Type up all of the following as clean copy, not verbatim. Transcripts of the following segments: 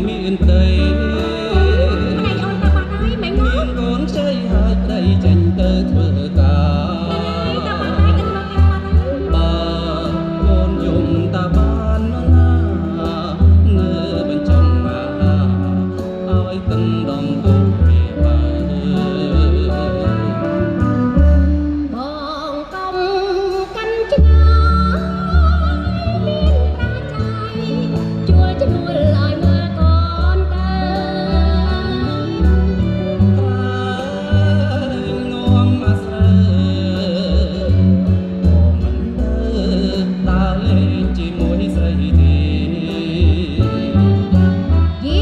មានប្តីប្តីអូនទៅបាត់ហើយមិនមានកូនខ្ចីហើយប្តីចេញទៅធ្វើការទៅបាត់ហើយទៅធ្វើការបាត់កូនយំតាបានណានៅបញ្ចុងមកឲ្យទឹកដងគូវាបងកំកាន់ឆ្ងាជួលជំនួលឲ្យមើលកូនទៅងងអាស្រើមិនទៅដើរលេងជាមួយស្រីទេយី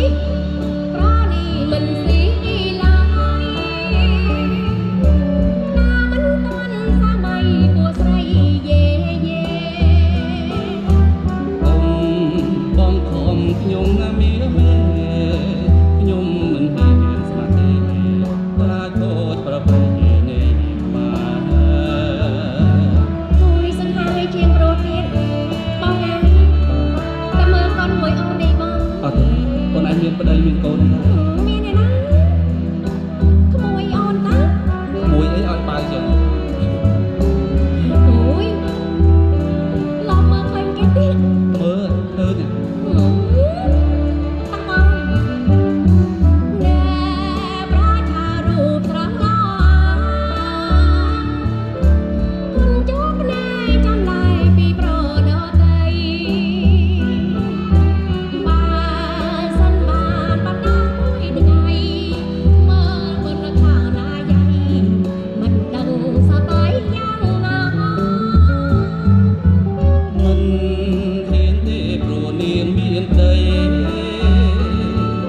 ប្រនេះមិនស៊ីឡើយណាមិនទាន់សម័យពួកស្រីយេបងខំខ្ញុំណាមៀមេខ្ញុំមិនហ៊ានស្មាត់ទេខ្លាចខូចប្រពៃណីមកជួយសង្ហាឲ្យជាងប្រូទៀតបងណាតែមើលកូនមួយអូននេះបងអត់ទេអូនឯងមានប្តីមានកូនមានទេណាក្មួយអូនតាក្មួយអីឲ្យបើចឹងអូយឡំមើលឃើញគេទៀតមើលឃើញមានប្តី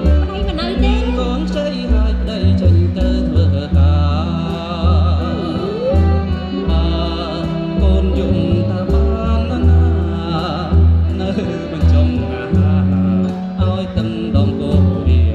ប្តីមិននៅទេកូនខ្ចីហើយប្តីចេញទៅធ្វើការកូនយំតាបានណានៅបញ្ចុងឲ្យទឹកដងគោវា